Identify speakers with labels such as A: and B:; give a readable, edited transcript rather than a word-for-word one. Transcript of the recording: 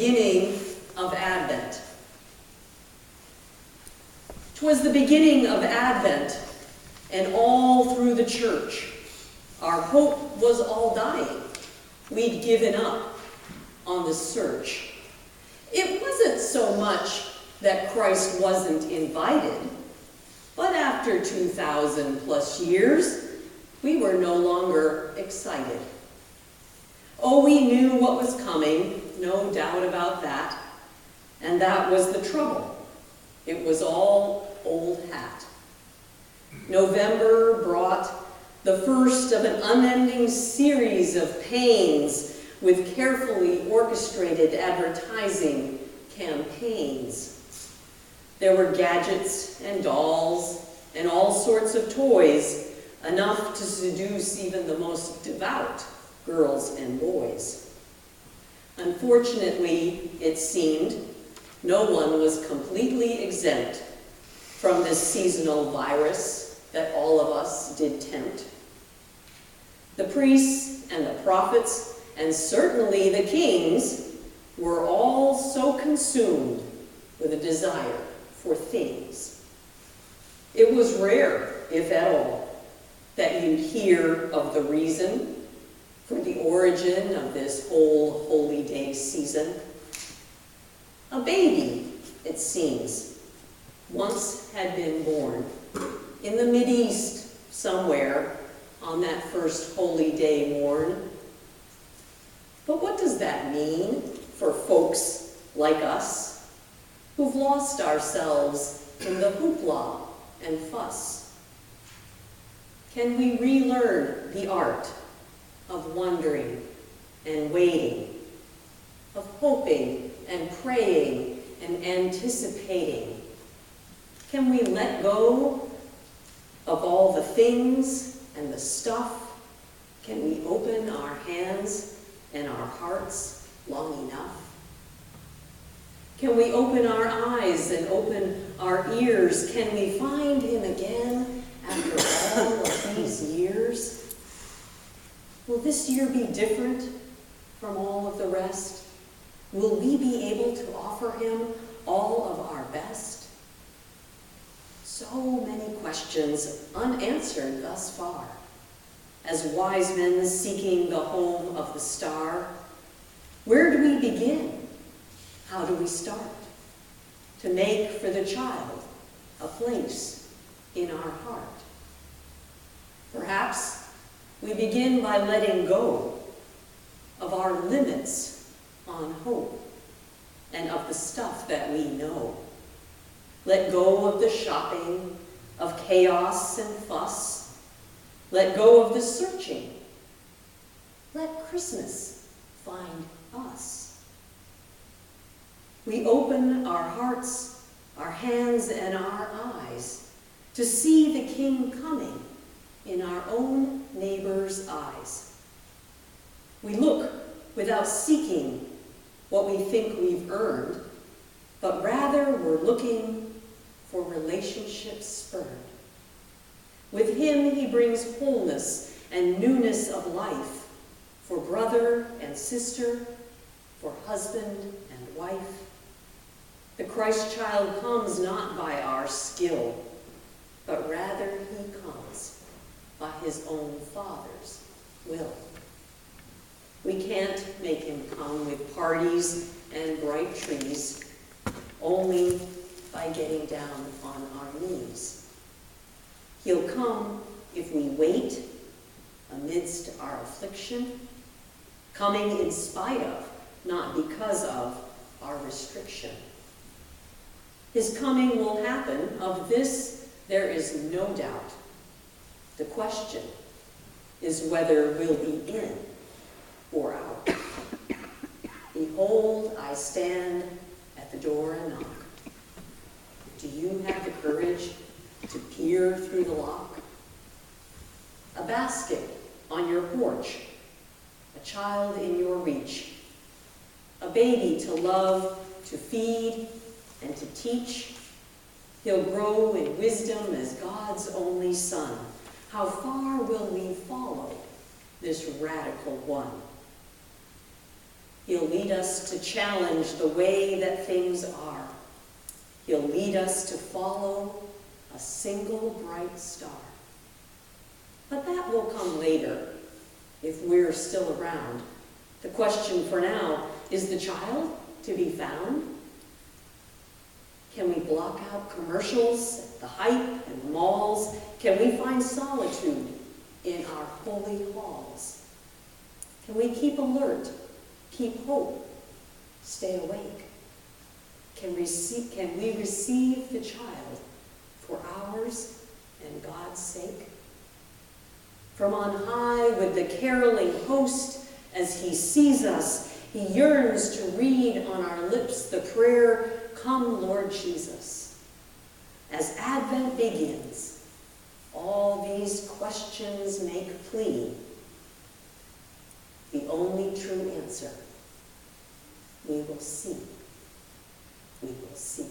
A: beginning of Advent. 'Twas the beginning of Advent, and all through the church, our hope was all dying. We'd given up on the search. It wasn't so much that Christ wasn't invited, but after 2,000 plus years, we were no longer excited. Oh, we knew what was coming, no doubt about that, and that was the trouble. It was all old hat. November brought the first of an unending series of pains with carefully orchestrated advertising campaigns. There were gadgets and dolls and all sorts of toys, enough to seduce even the most devout girls and boys. Unfortunately, it seemed, no one was completely exempt from this seasonal virus that all of us did tempt. The priests and the prophets, and certainly the kings, were all so consumed with a desire for things. It was rare, if at all, that you'd hear of the reason for the origin of this whole holy day season. A baby, it seems, once had been born in the Mideast somewhere on that first holy day morn. But what does that mean for folks like us who've lost ourselves in the hoopla and fuss? Can we relearn the art of wondering and waiting, of hoping and praying and anticipating? Can we let go of all the things and the stuff? Can we open our hands and our hearts long enough? Can we open our eyes and open our ears? Can we find him again after all of these years? Will this year be different from all of the rest? Will we be able to offer him all of our best? So many questions unanswered thus far, as wise men seeking the home of the star. Where do we begin? How do we start to make for the child a place in our heart? Perhaps we begin by letting go of our limits on hope and of the stuff that we know. Let go of the shopping, of chaos and fuss. Let go of the searching. Let Christmas find us. We open our hearts, our hands, and our eyes to see the King coming in our own neighbor's eyes. We look without seeking what we think we've earned, but rather we're looking for relationships spurned. With him, he brings wholeness and newness of life for brother and sister, for husband and wife. The Christ child comes not by our skill, but rather he comes by his own Father's will. We can't make him come with parties and bright trees, only by getting down on our knees. He'll come if we wait amidst our affliction, coming in spite of, not because of, our restriction. His coming will happen, of this there is no doubt. The question is whether we'll be in or out. Behold, I stand at the door and knock. Do you have the courage to peer through the lock? A basket on your porch, a child in your reach, a baby to love, to feed, and to teach. He'll grow in wisdom as God's only Son. How far will we follow this radical one? He'll lead us to challenge the way that things are. He'll lead us to follow a single bright star. But that will come later, if we're still around. The question for now, is the child to be found? Can we block out commercials at the hype and malls? Can we find solitude in our holy halls? Can we keep alert, keep hope, stay awake? Can we receive the child for ours and God's sake? From on high with the caroling host, as he sees us, he yearns to read on our lips the prayer, "Come, Lord Jesus." As Advent begins, all these questions make plea. The only true answer, we will see. We will see.